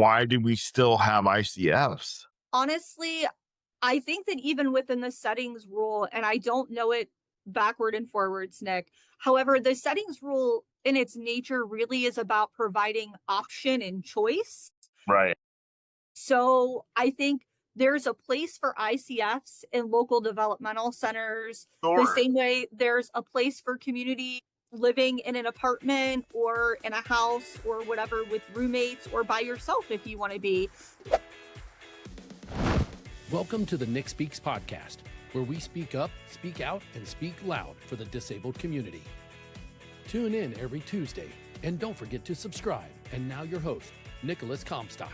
why do we still have ICFs? Honestly, I think that even within the settings rule, and I don't know it backward and forwards, Nick. However, the settings rule in its nature really is about providing option and choice. Right. So I think there's a place for ICFs in local developmental centers, the Sure. same way there's a place for community living in an apartment or in a house or whatever with roommates or by yourself if you want to be. Welcome to the Nick Speaks podcast, where we speak up, speak out, and speak loud for the disabled community. Tune in every Tuesday, and don't forget to subscribe. And now your host, Nicolas Comstock.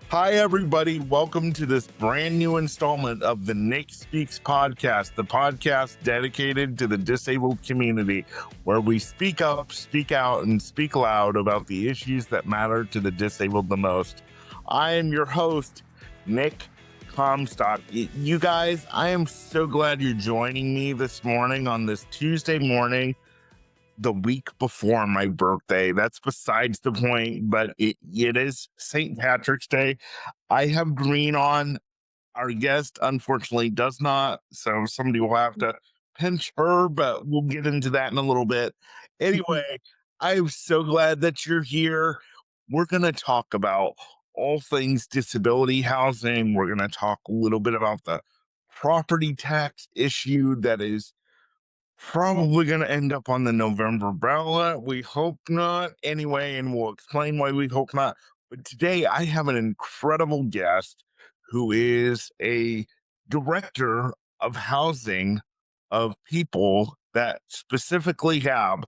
Hi, everybody. Welcome to this brand new installment of the Nick Speaks podcast, the podcast dedicated to the disabled community, where we speak up, speak out, and speak loud about the issues that matter to the disabled the most. I am your host, Nick Comstock. You guys, I am so glad you're joining me this morning on this Tuesday morning, the week before my birthday. That's besides the point, but it is St. Patrick's Day. I have green on. Our guest, unfortunately, does not. So somebody will have to pinch her, but we'll get into that in a little bit. Anyway, I'm so glad that you're here. We're going to talk about all things disability housing. We're going to talk a little bit about the property tax issue that is probably going to end up on the November ballot. We hope not. Anyway, and we'll explain why we hope not. But today I have an incredible guest who is a director of housing of people that specifically have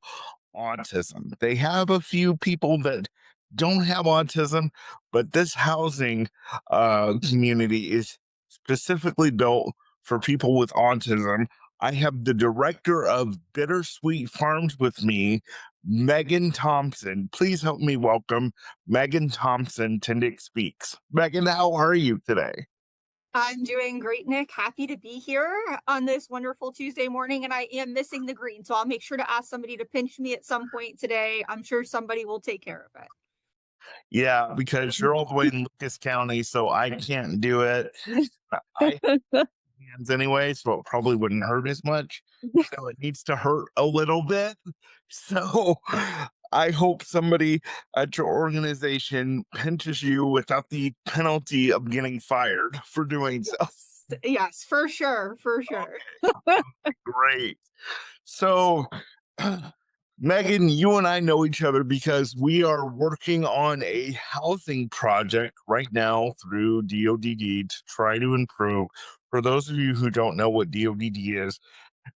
autism. They have a few people that don't have autism, but this housing community is specifically built for people with autism. I have the director of Bittersweet Farms with me, Megan Thompson. Please help me welcome Megan Thompson to Nick Speaks. Megan, how are you today? I'm doing great, Nick. Happy to be here on this wonderful Tuesday morning, and I am missing the green, so I'll make sure to ask somebody to pinch me at some point today. I'm sure somebody will take care of Yeah, because you're all the way in Lucas County, so I can't do it. I it. hands anyway, so it probably wouldn't hurt as much. So it needs to hurt a little bit. So I hope somebody at your organization pinches you without the penalty of getting fired for doing so. Yes, for sure, for sure. Great. So, Megan, you and I know each other because we are working on a housing project right now through DODD to try to improve. For those of you who don't know what DODD is,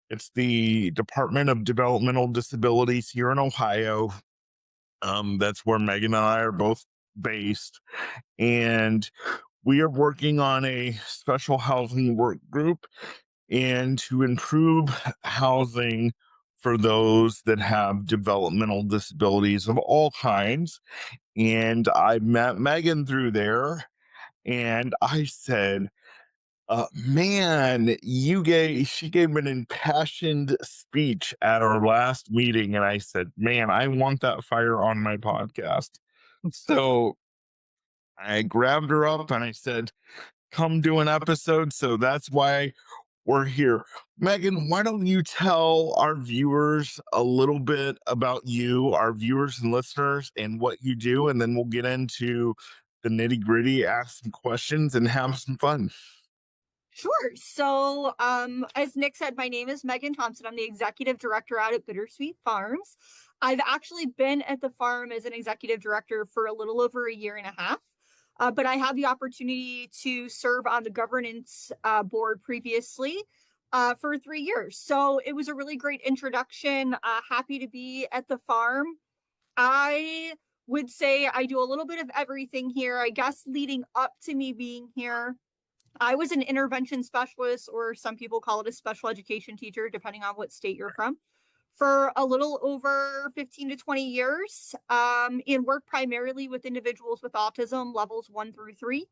it's the Department of Developmental Disabilities here in Ohio. That's where Megan and I are both based. And we are working on a special housing work group and to improve housing for those that have developmental disabilities of all kinds. And I met Megan through there and I said, man, she gave an impassioned speech at our last meeting. And I said, man, I want that fire on my podcast. So I grabbed her up and I said, come do an episode. So that's why we're here. Megan, why don't you tell our viewers a little bit about you, our viewers and listeners, and what you do, and then we'll get into the nitty gritty, ask some questions, and have some fun. Sure. So, as Nick said, my name is Megan Thompson. I'm the executive director out at Bittersweet Farms. I've actually been at the farm as an executive director for a little over a year and a half. But I had the opportunity to serve on the governance board previously for 3 years. So it was a really great introduction. Happy to be at the farm. I would say I do a little bit of everything here. I guess leading up to me being here, I was an intervention specialist, or some people call it a special education teacher, depending on what state you're from, for a little over 15 to 20 years, and worked primarily with individuals with autism levels 1 through 3.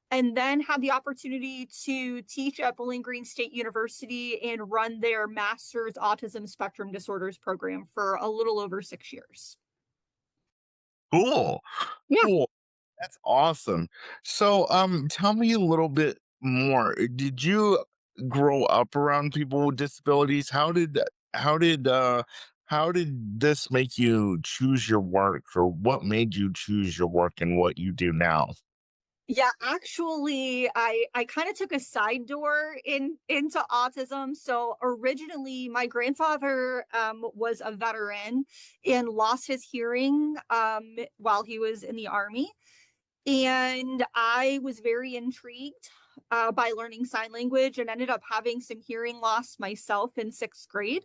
And then had the opportunity to teach at Bowling Green State University and run their master's autism spectrum disorders program for a little over 6 years. Cool. Yeah. Cool. That's awesome. So, tell me a little bit more. Did you grow up around people with disabilities? How did how did this make you choose your work, or what made you choose your work and what you do now? Yeah, actually, I kind of took a side door into autism. So originally, my grandfather was a veteran and lost his hearing while he was in the army, and I was very intrigued by learning sign language and ended up having some hearing loss myself in sixth grade.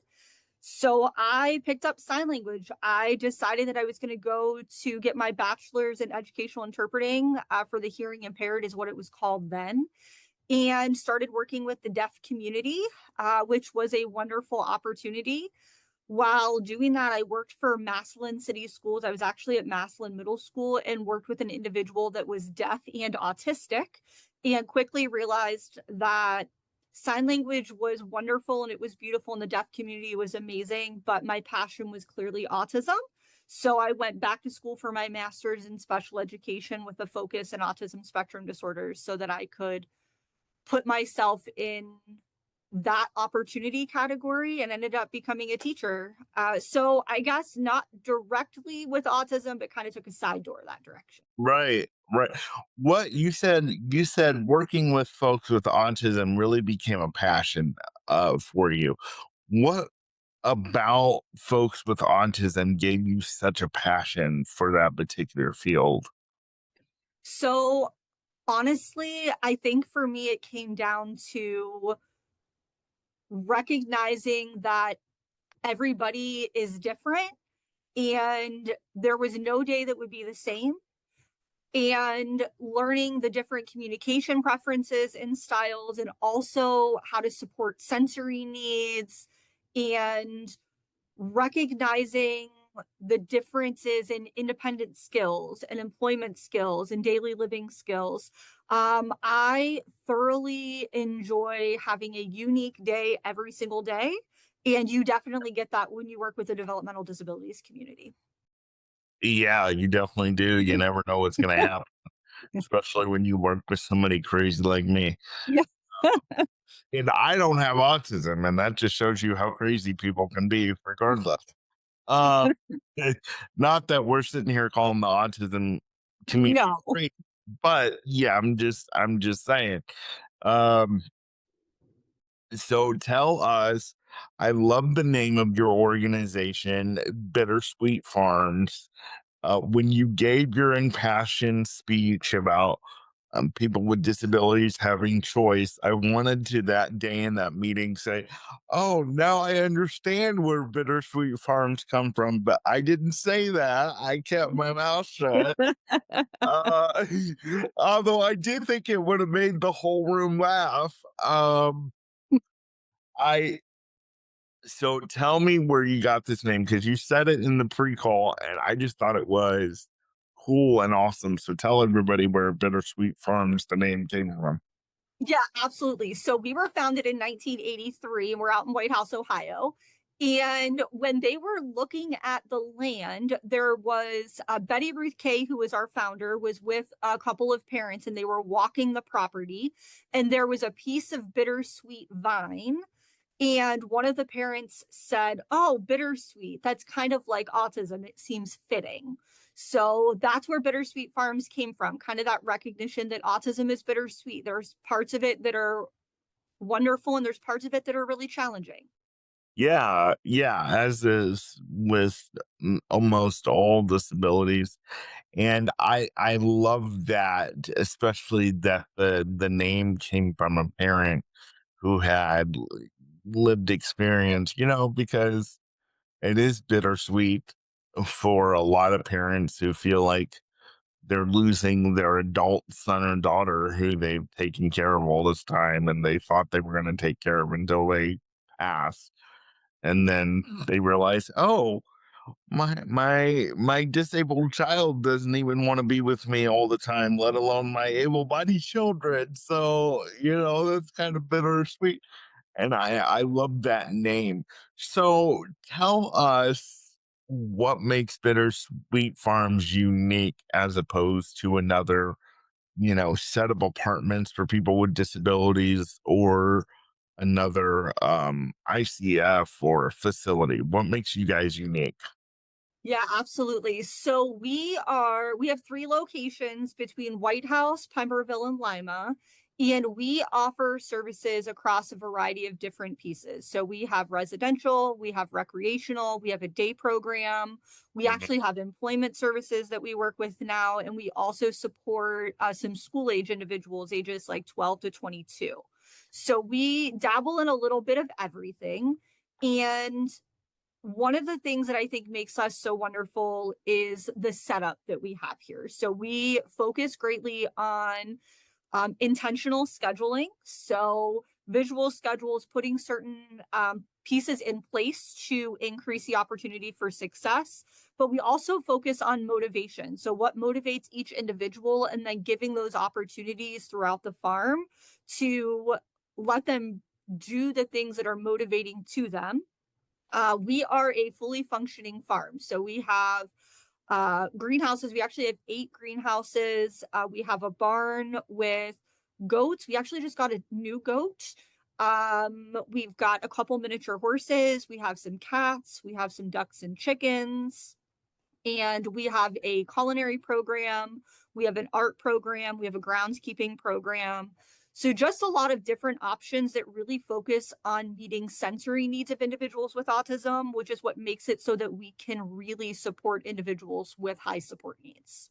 So I picked up sign language. I decided that I was going to go to get my bachelor's in educational interpreting for the hearing impaired, is what it was called then, and started working with the deaf community, which was a wonderful opportunity. While doing that, I worked for Massillon City Schools. I was actually at Massillon Middle School and worked with an individual that was deaf and autistic, and quickly realized that sign language was wonderful and it was beautiful and the deaf community was amazing, but my passion was clearly autism. So I went back to school for my master's in special education with a focus in autism spectrum disorders so that I could put myself in that opportunity category and ended up becoming a teacher. So I guess not directly with autism, but kind of took a side door that direction. Right, right. What you said working with folks with autism really became a passion for you. What about folks with autism gave you such a passion for that particular field? So honestly, I think for me, it came down to recognizing that everybody is different and there was no day that would be the same, and learning the different communication preferences and styles, and also how to support sensory needs, and recognizing the differences in independent skills and employment skills and daily living skills. I thoroughly enjoy having a unique day every single day. And you definitely get that when you work with the developmental disabilities community. Yeah, you definitely do. You never know what's going to happen, especially when you work with somebody crazy like me. Yeah. And I don't have autism, and that just shows you how crazy people can be, regardless. Uh, Not that we're sitting here calling the autism community No. great, but yeah, I'm just saying. Um, so tell us, I love the name of your organization, Bittersweet Farms. When you gave your impassioned speech about people with disabilities having choice, I wanted to that day in that meeting say, "Oh, now I understand where Bittersweet Farms come from," but I didn't say that. I kept my mouth shut. Uh, Although I did think it would have made the whole room laugh. I So tell me where you got this name, because you said it in the pre-call and I just thought it was cool and awesome. So tell everybody where Bittersweet Farms the name came from. Yeah, absolutely. So we were founded in 1983 and we're out in White House, Ohio. And when they were looking at the land, there was Betty Ruth Kay, who was our founder, was with a couple of parents and they were walking the property. And there was a piece of bittersweet vine. And one of the parents said, "Oh, bittersweet. That's kind of like autism. It seems fitting." So that's where Bittersweet Farms came from, kind of that recognition that autism is bittersweet. There's parts of it that are wonderful and there's parts of it that are really challenging. Yeah, yeah, as is with almost all disabilities. And I love that, especially that the name came from a parent who had lived experience, because it is bittersweet for a lot of parents who feel like they're losing their adult son or daughter who they've taken care of all this time and they thought they were going to take care of until they pass. And then they realize, oh, my disabled child doesn't even want to be with me all the time, let alone my able-bodied children. So, that's kind of bittersweet. And I love that name. So tell us. what makes Bittersweet Farms unique as opposed to another, set of apartments for people with disabilities or another ICF or facility? What makes you guys unique? Yeah, absolutely. So we have three locations between White House, Pemberville, and Lima, and we offer services across a variety of different pieces. So we have residential, we have recreational, we have a day program, we actually have employment services that we work with now, and we also support some school age individuals ages like 12 to 22. So we dabble in a little bit of everything. And one of the things that I think makes us so wonderful is the setup that we have here. So we focus greatly on intentional scheduling. So visual schedules, putting certain pieces in place to increase the opportunity for success. But we also focus on motivation. So what motivates each individual, and then giving those opportunities throughout the farm to let them do the things that are motivating to them. We are a fully functioning farm. So we have greenhouses. We actually have 8 greenhouses. We have a barn with goats. We actually just got a new goat. We've got a couple miniature horses. We have some cats. We have some ducks and chickens. And we have a culinary program. We have an art program. We have a groundskeeping program. So just a lot of different options that really focus on meeting sensory needs of individuals with autism, which is what makes it so that we can really support individuals with high support needs.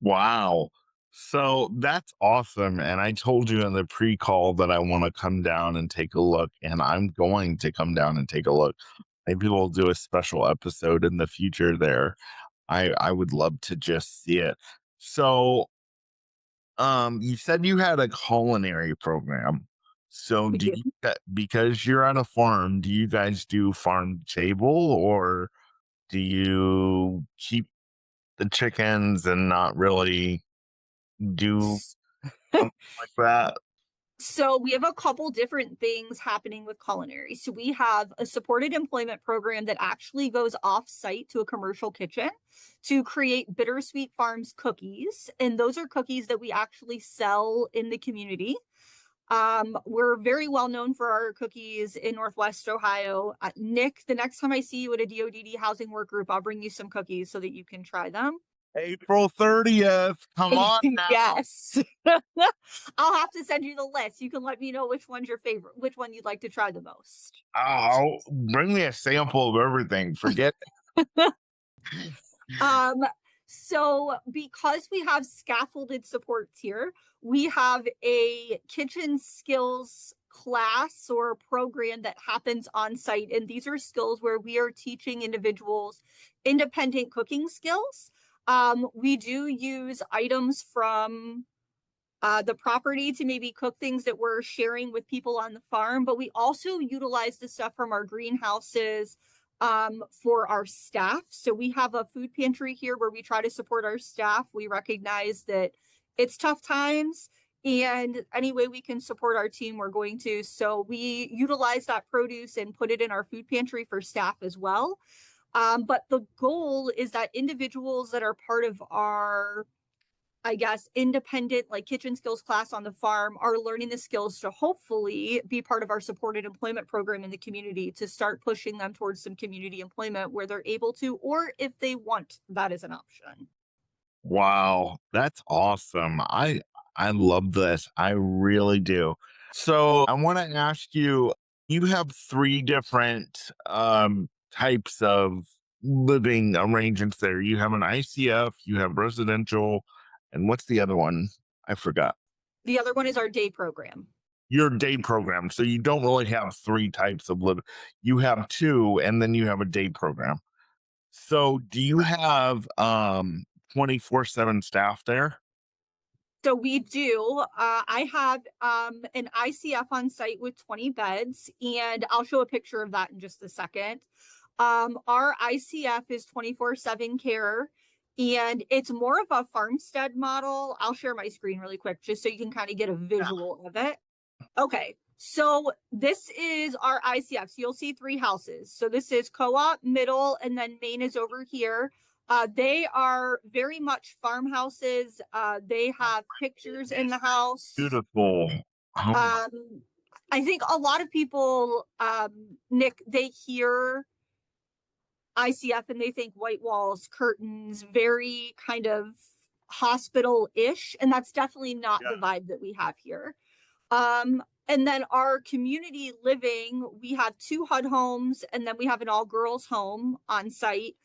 Wow. So that's awesome. And I told you in the pre-call that I want to come down and take a look, and I'm going to come down and take a look. Maybe we'll do a special episode in the future there. I would love to just see it. So you said you had a culinary program. So We do do. you because you're on a farm, do you guys do farm table, or do you keep the chickens and not really do something like that? So we have a couple different things happening with culinary. So we have a supported employment program that actually goes off site to a commercial kitchen to create Bittersweet Farms cookies. And those are cookies that we actually sell in the community. We're very well known for our cookies in Northwest Ohio. Nick, the next time I see you at a DODD housing work group, I'll bring you some cookies so that you can try them. April 30th. Come on now. Yes. I'll have to send you the list. You can let me know which one's your favorite, which one you'd like to try the most. Oh, bring me a sample of everything. Forget Um, so because we have scaffolded supports here, we have a kitchen skills class or program that happens on site. And these are skills where we are teaching individuals independent cooking skills. We do use items from the property to maybe cook things that we're sharing with people on the farm, but we also utilize the stuff from our greenhouses for our staff. So we have a food pantry here where we try to support our staff. We recognize that it's tough times, and any way we can support our team, we're going to. So we utilize that produce and put it in our food pantry for staff as well. But the goal is that individuals that are part of our, I guess, independent like kitchen skills class on the farm are learning the skills to hopefully be part of our supported employment program in the community, to start pushing them towards some community employment where they're able to, or if they want, that is an option. Wow, that's awesome. I love this. I really do. So I want to ask you, you have 3 different types of living arrangements there. You have an ICF, you have residential, and what's the other one? I forgot. The other one is our day program. Your day program. So you don't really have 3 types of living. You have 2, and then you have a day program. So do you have 24/7 staff there? So we do. I have an ICF on site with 20 beds, and I'll show a picture of that in just a second. Our ICF is 24/7 care, and it's more of a farmstead model. I'll share my screen really quick just so you can kind of get a visual of it. Okay. So this is our ICF. So you'll see 3 houses. So this is Co-op, Middle, and then Main is over here. They are very much farmhouses. They have pictures in the house. Beautiful. Oh, I think a lot of people, Nick, they hear ICF and they think white walls, curtains, very kind of hospital-ish, and that's definitely not the vibe that we have here. And then our community living, we have 2 HUD homes, and then we have an all-girls home on site,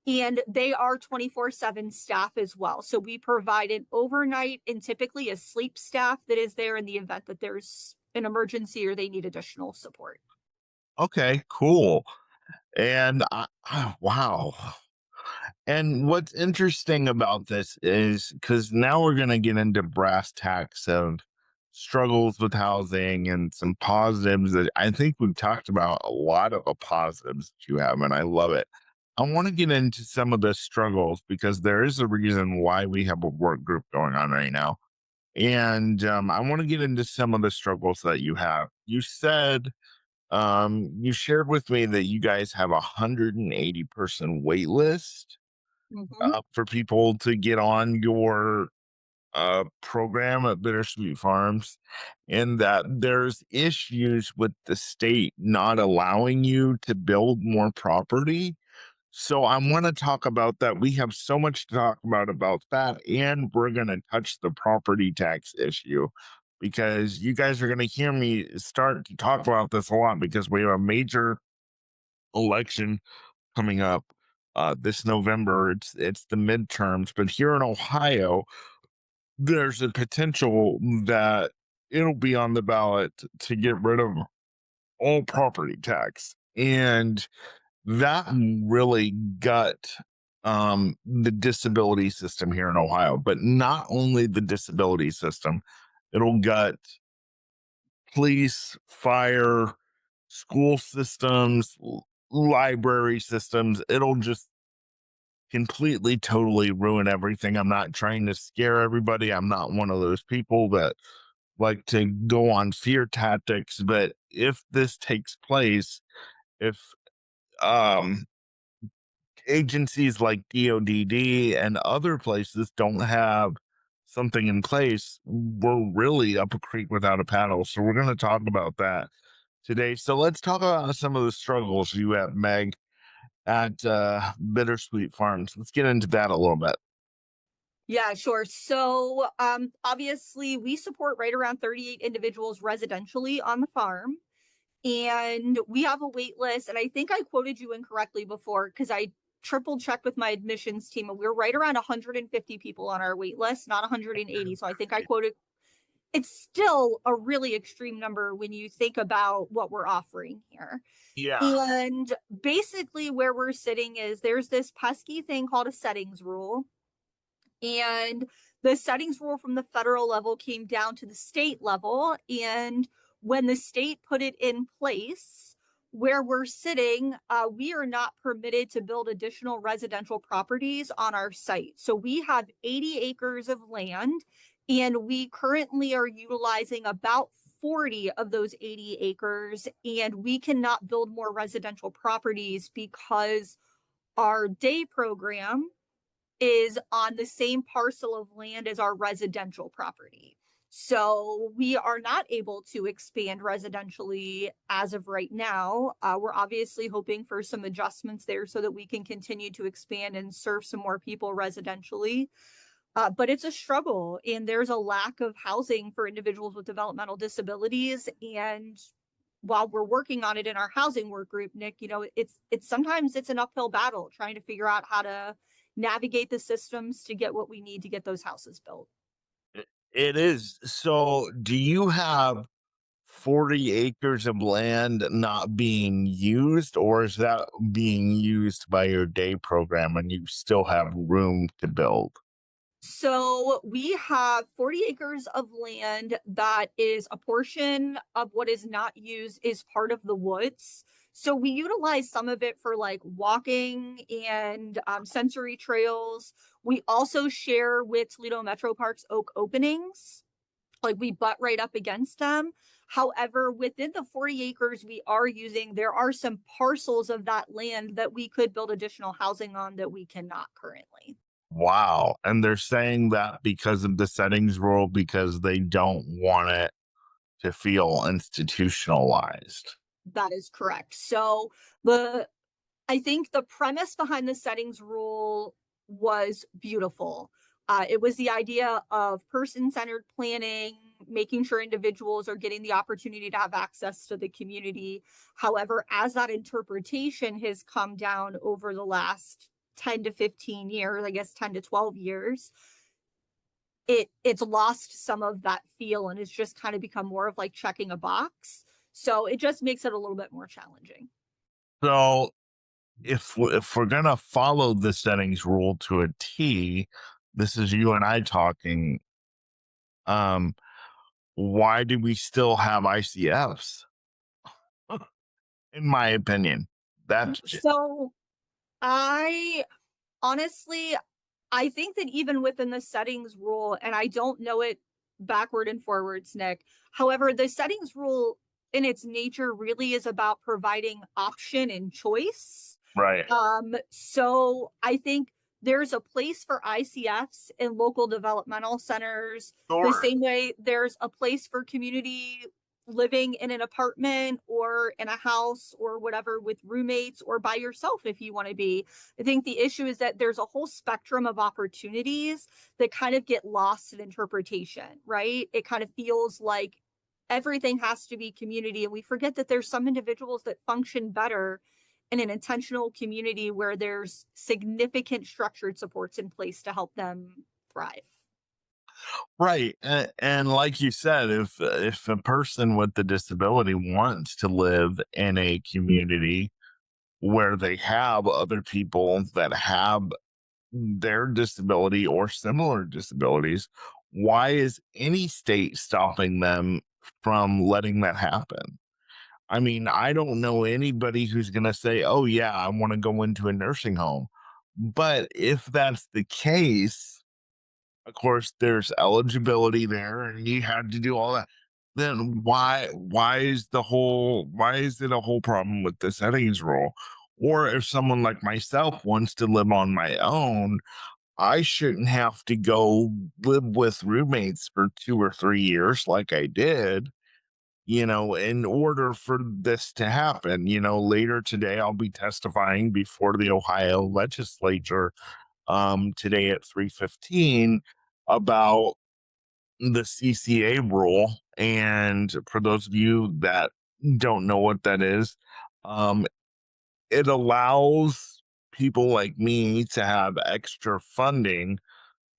and they are 24/7 staff as well. So we provide an overnight and typically a sleep staff that is there in the event that there's an emergency or they need additional support. okay, cool. And wow. And what's interesting about this is because now we're going to get into brass tacks of struggles with housing and some positives that I think we've talked about a lot of the positives that you have, and I love it. I want to get into some of the struggles because there is a reason why we have a work group going on right now. And I want to get into some of the struggles that you have. You said, you shared with me that you guys have a 180-person wait list Mhm. for people to get on your program at Bittersweet Farms, and that there's issues with the state not allowing you to build more property. So I want to talk about that. We have so much to talk about that, and we're going to touch the property tax issue because you guys are going to hear me start to talk about this a lot because we have a major election coming up this November. It's the midterms, but here in Ohio, there's a potential that it'll be on the ballot to get rid of all property tax, and that really gut the disability system here in Ohio. But not only the disability system, it'll gut police, fire, school systems, library systems. It'll just completely, totally ruin everything. I'm not trying to scare everybody. I'm not one of those people that like to go on fear tactics. But if this takes place, if um, agencies like DODD and other places don't have something in place, we're really up a creek without a paddle. So we're going to talk about that today. So let's talk about some of the struggles you have, Meg, at Bittersweet Farms. Let's get into that a little bit. Yeah, sure. So, obviously, we support right around 38 individuals residentially on the farm, and we have a wait list. And I think I quoted you incorrectly before because I triple checked with my admissions team, and we're right around 150 people on our wait list, not 180. So I think I quoted. It's still a really extreme number when you think about what we're offering here. Yeah. And basically, where we're sitting is there's this pesky thing called a settings rule, and the settings rule from the federal level came down to the state level. And when the state put it in place, where we're sitting, we are not permitted to build additional residential properties on our site. So we have 80 acres of land, and we currently are utilizing about 40 of those 80 acres, and we cannot build more residential properties because our day program is on the same parcel of land as our residential property. So we are not able to expand residentially as of right now. We're obviously hoping for some adjustments there so that we can continue to expand and serve some more people residentially. But it's a struggle, and there's a lack of housing for individuals with developmental disabilities. And while we're working on it in our housing work group, Nick, it's sometimes it's an uphill battle trying to figure out how to navigate the systems to get what we need to get those houses built. It is. So, do you have 40 acres of land not being used, or is that being used by your day program and you still have room to build? So we have 40 acres of land that is a portion of what is not used is part of the woods. So we utilize some of it for like walking and sensory trails. We also share with Toledo Metro Parks Oak openings. Like we butt right up against them. However, within the 40 acres we are using, there are some parcels of that land that we could build additional housing on that we cannot currently. Wow. And they're saying that because of the settings rule, because they don't want it to feel institutionalized. That is correct. So I think the premise behind the settings rule was beautiful. It was the idea of person-centered planning, making sure individuals are getting the opportunity to have access to the community. However, as that interpretation has come down over the last 10 to 15 years, I guess 10 to 12 years, it's lost some of that feel and it's just kind of become more of like checking a box. So it just makes it a little bit more challenging. So if we're gonna follow the settings rule to a T, this is you and I talking. Um, why do we still have ICFs? In my opinion, that's So I honestly, I think that even within the settings rule, and I don't know it backward and forwards, Nick. However, the settings rule in its nature really is about providing option and choice. right. So I think there's a place for ICFs in local developmental centers, the Sure. same way there's a place for community living in an apartment or in a house or whatever with roommates or by yourself if you want to be. I think the issue is that there's a whole spectrum of opportunities that kind of get lost in interpretation, right? It kind of feels like everything has to be community, and we forget that there's some individuals that function better in an intentional community where there's significant structured supports in place to help them thrive. Right. And like you said, if a person with a disability wants to live in a community where they have other people that have their disability or similar disabilities, why is any state stopping them from letting that happen? I mean, I don't know anybody who's going to say, oh, yeah, I want to go into a nursing home. But if that's the case, of course, there's eligibility there and you had to do all that. Then why is it a whole problem with the settings rule? Or if someone like myself wants to live on my own, I shouldn't have to go live with roommates for 2 or 3 years like I did, in order for this to happen. Later today, I'll be testifying before the Ohio legislature today at 3:15 about the CCA rule. And for those of you that don't know what that is, um, it allows people like me to have extra funding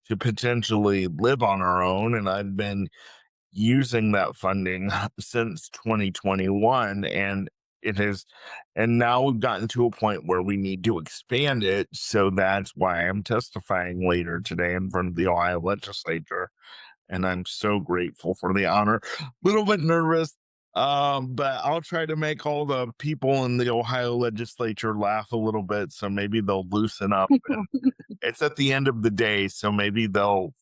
to potentially live on our own. And I've been using that funding since 2021. And it has, and now we've gotten to a point where we need to expand it. So that's why I'm testifying later today in front of the Ohio legislature. And I'm so grateful for the honor. Little bit nervous, but I'll try to make all the people in the Ohio legislature laugh a little bit. So maybe they'll loosen up. And it's at the end of the day, so maybe they'll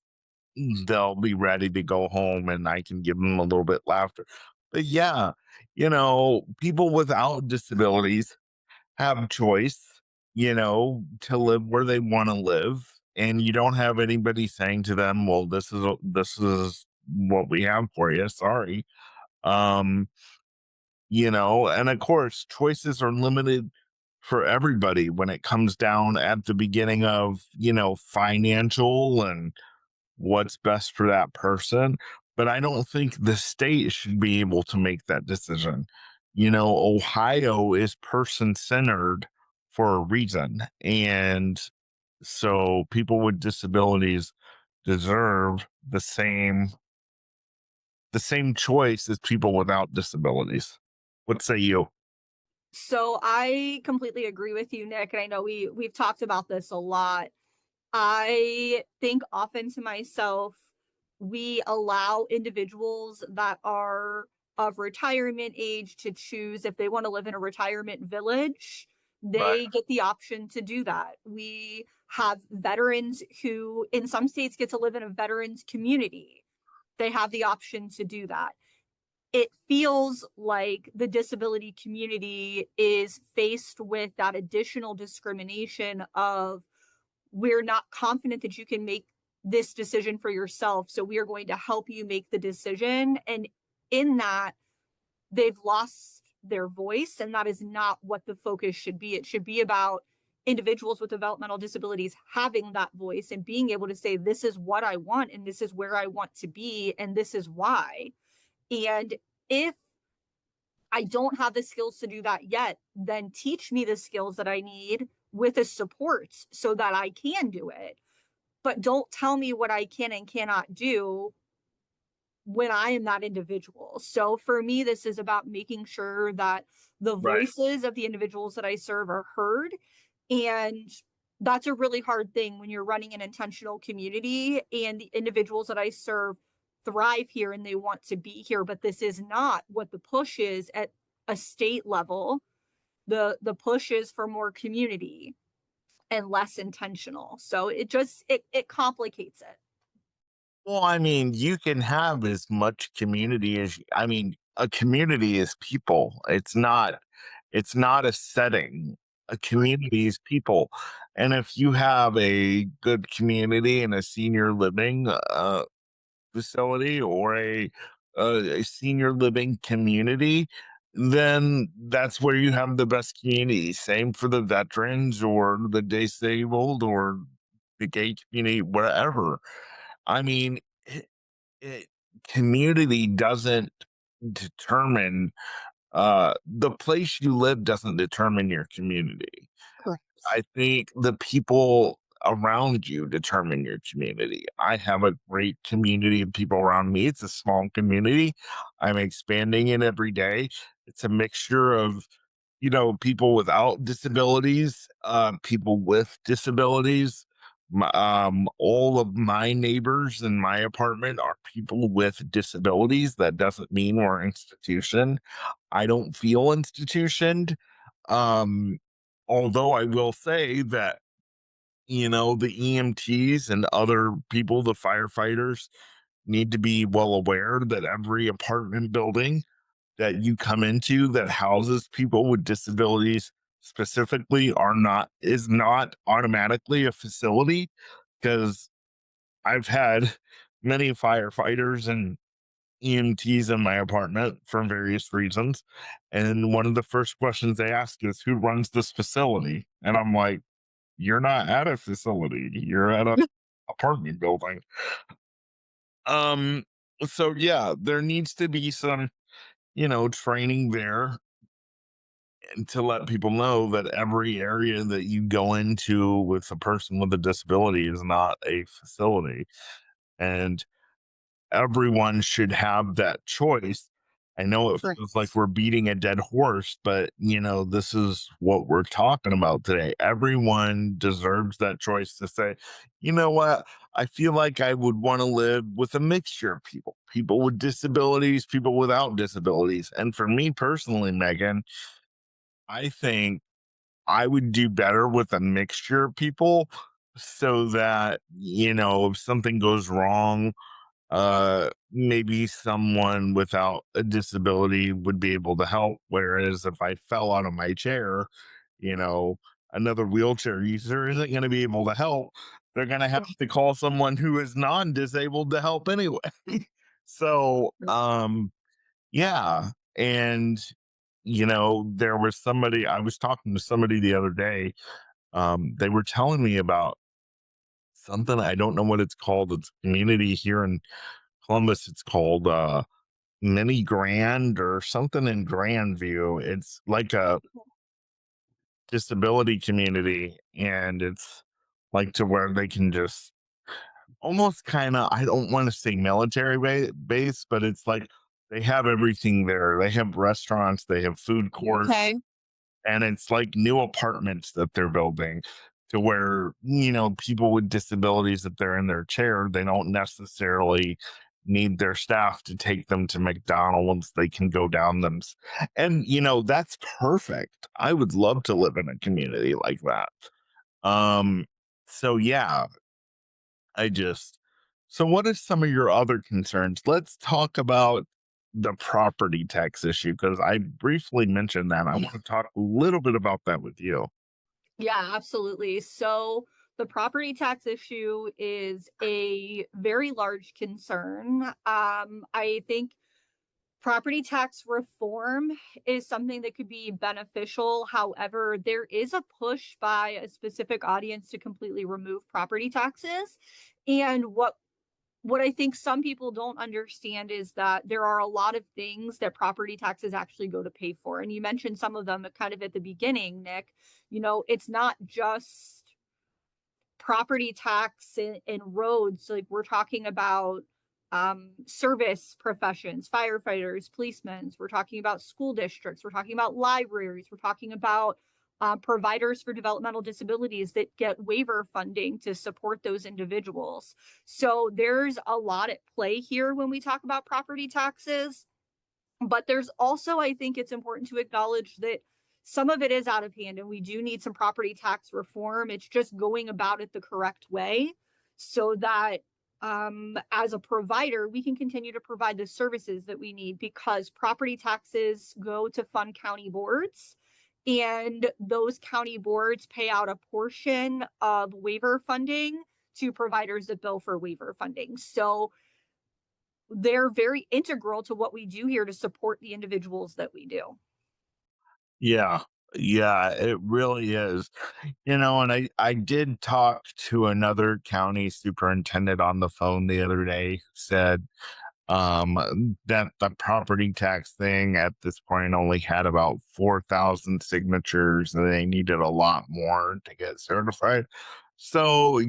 be ready to go home and I can give them a little bit laughter. But yeah, people without disabilities have choice, to live where they want to live. And you don't have anybody saying to them, well, this is what we have for you. Sorry. Um, and of course, choices are limited for everybody when it comes down at the beginning of, financial and what's best for that person. But I don't think the state should be able to make that decision. Ohio is person centered for a reason. And so people with disabilities deserve the same choice as people without disabilities. What say you? So I completely agree with you, Nick. And I know we've talked about this a lot. I think often to myself, we allow individuals that are of retirement age to choose if they want to live in a retirement village. Right. They get the option to do that. We have veterans who, in some states, get to live in a veterans community. They have the option to do that. it feels like the disability community is faced with that additional discrimination of, we're not confident that you can make this decision for yourself, so we are going to help you make the decision. And in that, they've lost their voice, and that is not what the focus should be. It should be about individuals with developmental disabilities having that voice and being able to say, this is what I want, and this is where I want to be, and this is why. And if I don't have the skills to do that yet, then teach me the skills that I need with the supports so that I can do it. But don't tell me what I can and cannot do when I am that individual. So for me, this is about making sure that the Right. voices of the individuals that I serve are heard. And that's a really hard thing when you're running an intentional community and the individuals that I serve thrive here and they want to be here. But this is not what the push is at a state level. The push is for more community and less intentional. So it complicates it. Well, I mean, you can have as much community as I mean, a community is people. It's not a setting. A community is people. And if you have a good community and a senior living facility or a senior living community, then that's where you have the best community. Same for the veterans or the disabled or the gay community, wherever. I mean, it, it, community doesn't determine the place you live doesn't determine your community. Correct. I think the people around you determine your community. I have a great community of people around me. It's a small community. I'm expanding it every day. It's a mixture of, people without disabilities, people with disabilities. All of my neighbors in my apartment are people with disabilities. That doesn't mean we're an institution. I don't feel institutioned. Um, Although I will say that, the EMTs and other people, the firefighters, need to be well aware that every apartment building that you come into that houses people with disabilities specifically is not automatically a facility, because I've had many firefighters and EMTs in my apartment for various reasons. And one of the first questions they ask is, who runs this facility? And I'm like, you're not at a facility, you're at a apartment building. Um, so yeah, there needs to be some, training there, and to let people know that every area that you go into with a person with a disability is not a facility. And everyone should have that choice. I know it Correct. feels like we're beating a dead horse, but this is what we're talking about today. Everyone deserves that choice to say, you know what? I feel like I would want to live with a mixture of people, people with disabilities, people without disabilities. And for me personally, Megan, I think I would do better with a mixture of people so that, if something goes wrong, maybe someone without a disability would be able to help, whereas if I fell out of my chair, you know another wheelchair user isn't going to be able to help. They're going to have to call someone who is non-disabled to help anyway. So yeah. And there was somebody, I was talking to somebody the other day. They were telling me about something, I don't know what it's called. It's a community here in Columbus. It's called Mini Grand or something in Grandview. It's like a disability community, and it's like to where they can just almost kind of, I don't want to say military base, but it's like they have everything there. They have restaurants, they have food courts, Okay. and it's like new apartments that they're building to where people with disabilities, if they're in their chair, they don't necessarily need their staff to take them to McDonald's. They can go down them, and that's perfect. I would love to live in a community like that. So yeah, I just so what are some of your other concerns? Let's talk about the property tax issue, because I briefly mentioned that. I want to talk a little bit about that with you. Yeah, absolutely. So the property tax issue is a very large concern. I think property tax reform is something that could be beneficial. However, there is a push by a specific audience to completely remove property taxes. And what I think some people don't understand is that there are a lot of things that property taxes actually go to pay for. And you mentioned some of them kind of at the beginning, Nick. It's not just property tax and roads. Like, we're talking about service professions, firefighters, policemen. We're talking about school districts. We're talking about libraries. We're talking about providers for developmental disabilities that get waiver funding to support those individuals. So there's a lot at play here when we talk about property taxes. But there's also, I think it's important to acknowledge that some of it is out of hand and we do need some property tax reform. It's just going about it the correct way so that as a provider, we can continue to provide the services that we need, because property taxes go to fund county boards, and those county boards pay out a portion of waiver funding to providers that bill for waiver funding. So they're very integral to what we do here to support the individuals that we do. Yeah. Yeah, it really is. And I did talk to another county superintendent on the phone the other day, said that the property tax thing at this point only had about 4,000 signatures and they needed a lot more to get certified. So,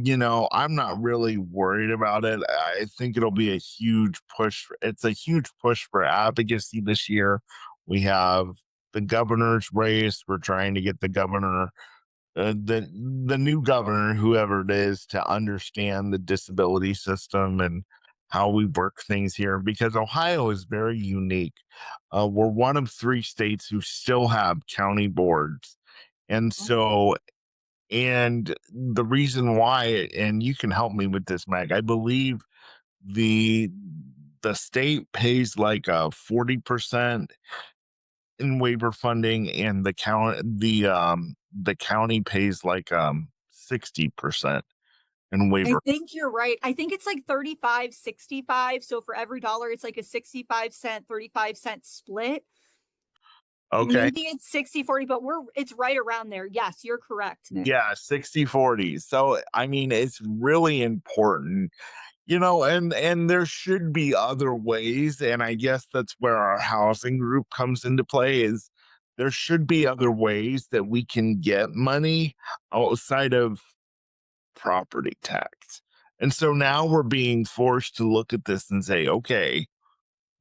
I'm not really worried about it. I think it'll be a huge push. It's a huge push for advocacy this year. We have the governor's race. We're trying to get the governor, the new governor, whoever it is, to understand the disability system and how we work things here, because Ohio is very unique. We're one of 3 states who still have county boards. And so, and the reason why, and you can help me with this, Meg, I believe the the state pays like a 40% in waiver funding, and the county pays like 60% in I waiver. think you're right. I think it's like 35-65. So for every dollar, it's like a 65-cent, 35-cent split. Okay. Maybe it's 60-40, but it's right around there. Yes, you're correct, Nick. Yeah, 60-40. So I mean, it's really important, and there should be other ways. And I guess that's where our housing group comes into play, is there should be other ways that we can get money outside of property tax. And so now we're being forced to look at this and say, okay,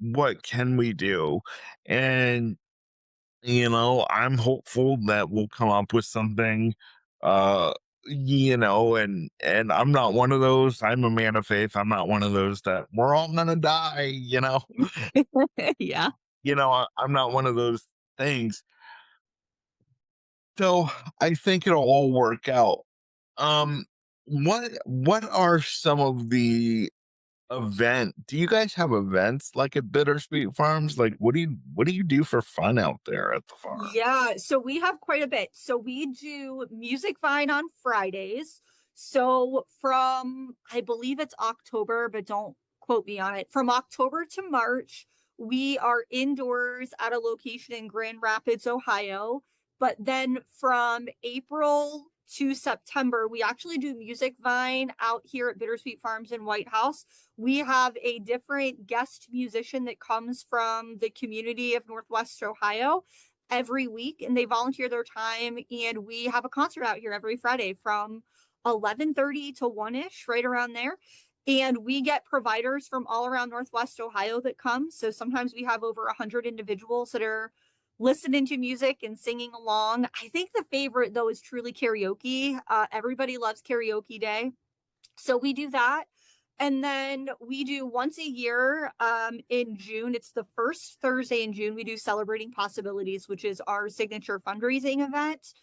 what can we do? And, I'm hopeful that we'll come up with something, and I'm not one of those. I'm a man of faith. I'm not one of those that we're all going to die. Yeah. I'm not one of those things. So I think it'll all work out. Um, what are some of the do you guys have events like at Bittersweet Farms? Like, what do you do for fun out there at the farm? Yeah, so we have quite a bit. So we do Music Vine on Fridays. So from, I believe it's October, but don't quote me on it. From October to March, we are indoors at a location in Grand Rapids, Ohio. But then from April to September, we actually do Music Vine out here at Bittersweet Farms in White House. We have a different guest musician that comes from the community of Northwest Ohio every week, and they volunteer their time, and we have a concert out here every Friday from 11:30 to 1ish, right around there. And we get providers from all around Northwest Ohio that come. So sometimes we have over 100 individuals that are listening to music and singing along. I think the favorite, though, is truly karaoke. Everybody loves karaoke day. So we do that. And then we do once a year in June. It's the first Thursday in June. We do Celebrating Possibilities, which is our signature fundraising event,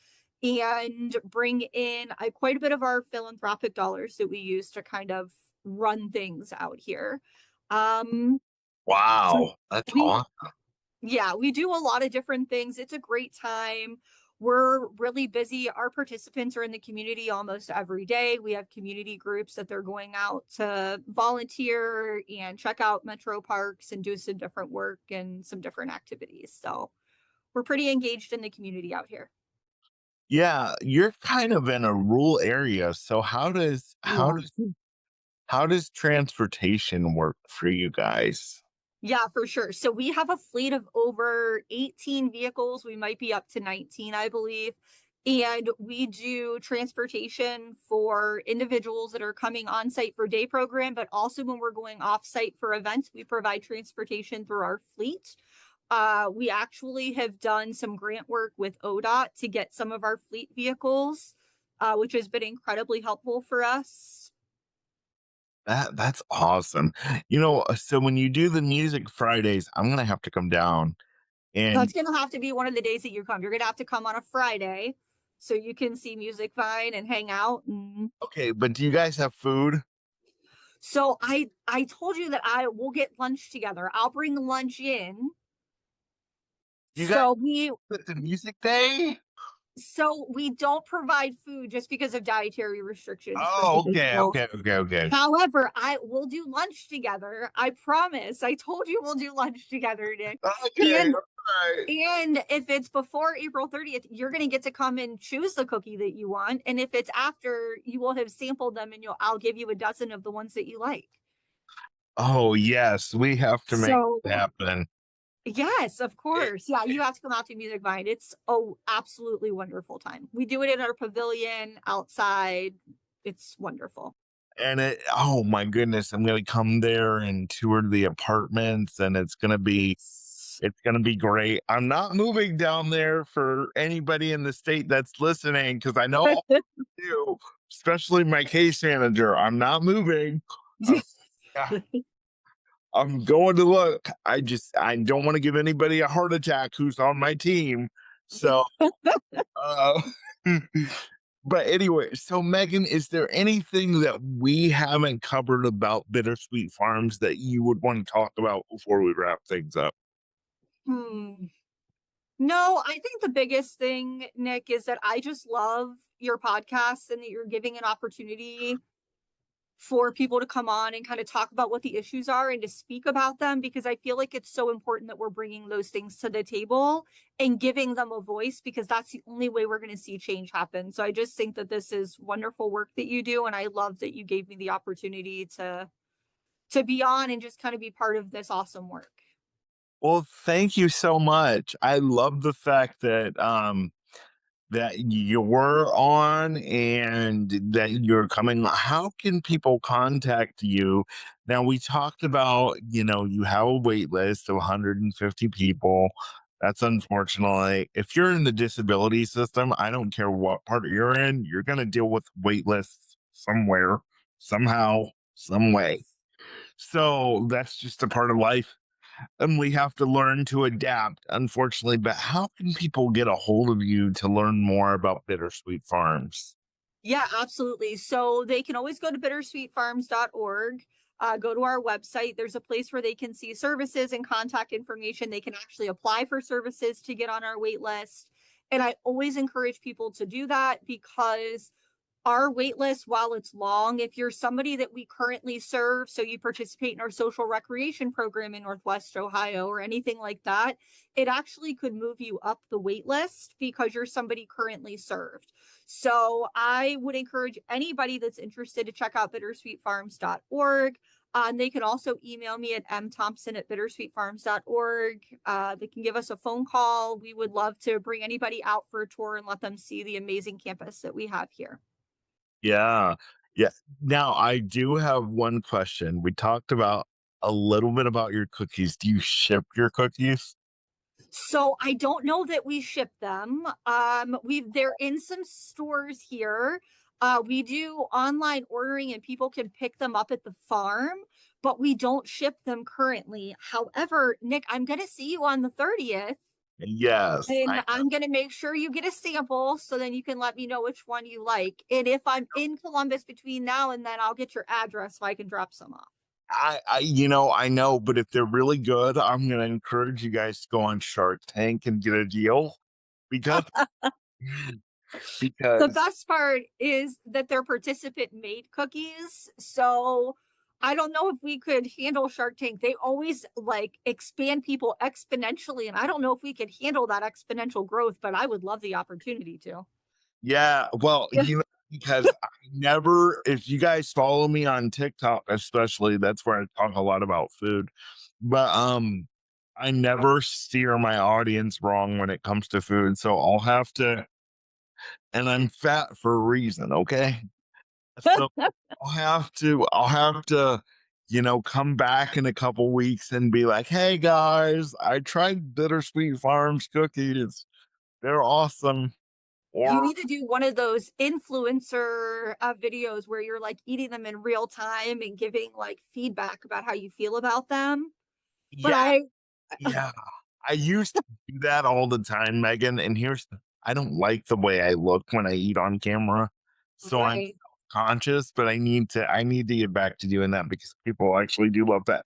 and bring in quite a bit of our philanthropic dollars that we use to kind of run things out here. Um, Wow, that's We awesome. Yeah, we do a lot of different things. It's a great time. We're really busy. Our participants are in the community almost every day. We have community groups that they're going out to volunteer and check out metro parks and do some different work and some different activities. So we're pretty engaged in the community out here. Yeah, you're kind of in a rural area, so Yeah. how does transportation work for you guys? Yeah, for sure. So we have a fleet of over 18 vehicles. We might be up to 19, I believe. And we do transportation for individuals that are coming on site for day program, but also when we're going off site for events, we provide transportation through our fleet. We actually have done some grant work with ODOT to get some of our fleet vehicles, which has been incredibly helpful for us. That's awesome. So when you do the music Fridays, I'm gonna have to come down and That's gonna have to be one of the days that you come. You're gonna have to come on a Friday so you can see Music Vine and hang out. And okay, but do you guys have food? so I told you that I will get lunch together. I'll bring lunch in. You guys So we put the music day? so we don't provide food just because of dietary restrictions for Oh, okay, individuals. okay, okay, okay. However, I will do lunch together. I promise. I told you we'll do lunch together, Nick. Okay, And all right. And if it's before April 30th, you're going to get to come and choose the cookie that you want. And if it's after, you will have sampled them and I'll give you a dozen of the ones that you like. Oh yes, we have to make So, it happen. yes, of It, course. Yeah, you have to come out to Music Vine. It's absolutely wonderful time. We do it in our pavilion outside. It's wonderful. and it oh my goodness, I'm gonna come there and tour the apartments and it's gonna be great. I'm not moving down there for anybody in the state that's listening because I know all you, especially my case manager. I'm not moving. Uh, yeah, I'm going to look. I don't want to give anybody a heart attack who's on my team. So uh but anyway, so Megan, is there anything that we haven't covered about Bittersweet Farms that you would want to talk about before we wrap things up? Hmm. No, I think the biggest thing, Nick, is that I just love your podcast and that you're giving an opportunity for people to come on and kind of talk about what the issues are and to speak about them, because I feel like it's so important that we're bringing those things to the table and giving them a voice, because that's the only way we're going to see change happen. So I just think that this is wonderful work that you do, and I love that you gave me the opportunity to be on and just kind of be part of this awesome work. Well, thank you so much. I love the fact that you were on and that you're coming. How can people contact you? Now, we talked about, you have a wait list of 150 people. That's unfortunately, if you're in the disability system, I don't care what part you're in, you're going to deal with wait lists somewhere, somehow, some way. So that's just a part of life and we have to learn to adapt, unfortunately. But how can people get a hold of you to learn more about Bittersweet Farms? Yeah, absolutely. So they can always go to bittersweetfarms.org, go to our website. There's a place where they can see services and contact information. They can actually apply for services to get on our wait list. And I always encourage people to do that, because our wait list, while it's long, if you're somebody that we currently serve, so you participate in our social recreation program in Northwest Ohio or anything like that, it actually could move you up the wait list because you're somebody currently served. So I would encourage anybody that's interested to check out bittersweetfarms.org. They can also email me at mthompson@bittersweetfarms.org. They can give us a phone call. We would love to bring anybody out for a tour and let them see the amazing campus that we have here. Yeah. Yeah. Now, I do have one question. We talked about a little bit about your cookies. Do you ship your cookies? So I don't know that we ship them. They're in some stores here. We do online ordering and people can pick them up at the farm, but we don't ship them currently. However, Nick, I'm going to see you on the 30th. Yes. And I'm going to make sure you get a sample so then you can let me know which one you like. And if I'm in Columbus between now and then, I'll get your address so I can drop some off. I know, but if they're really good, I'm going to encourage you guys to go on Shark Tank and get a deal because The because best part is that they're participant made cookies. So I don't know if we could handle Shark Tank. They always like expand people exponentially. And I don't know if we could handle that exponential growth, but I would love the opportunity to. yeah, well, because I never, if you guys follow me on TikTok, especially, that's where I talk a lot about food. But I never steer my audience wrong when it comes to food. So I'll have to, and I'm fat for a reason, okay? So I'll have to, come back in a couple weeks and be like, hey guys, I tried Bittersweet Farms cookies. They're awesome. You Or need to do one of those influencer videos where you're like eating them in real time and giving like feedback about how you feel about them. But yeah, yeah. I used to do that all the time, Megan. And I don't like the way I look when I eat on camera. So I'm right. conscious, but I need to get back to doing that because people actually do love that.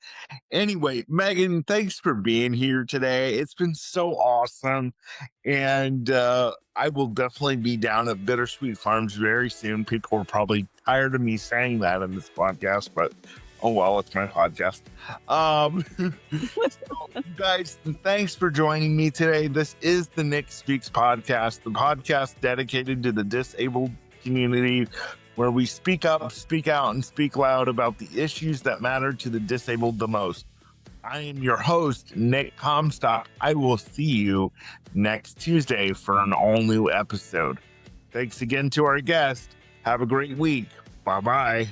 Anyway, Megan, thanks for being here today. It's been so awesome. And I will definitely be down at Bittersweet Farms very soon. People are probably tired of me saying that in this podcast, but oh well, it's my podcast. So you guys, thanks for joining me today. This is the Nick Speaks podcast, the podcast dedicated to the disabled community, where we speak up, speak out, and speak loud about the issues that matter to the disabled the most. I am your host, Nick Comstock. I will see you next Tuesday for an all-new episode. Thanks again to our guest. Have a great week. Bye-bye.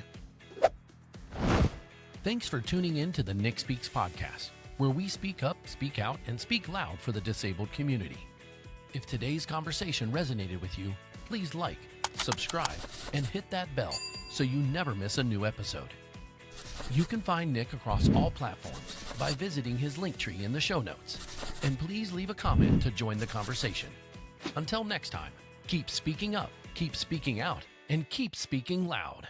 Thanks for tuning in to the Nick Speaks podcast, where we speak up, speak out, and speak loud for the disabled community. If today's conversation resonated with you, please like, subscribe, and hit that bell so you never miss a new episode. You can find Nick across all platforms by visiting his link tree in the show notes. And please leave a comment to join the conversation. Until next time, keep speaking up, keep speaking out, and keep speaking loud.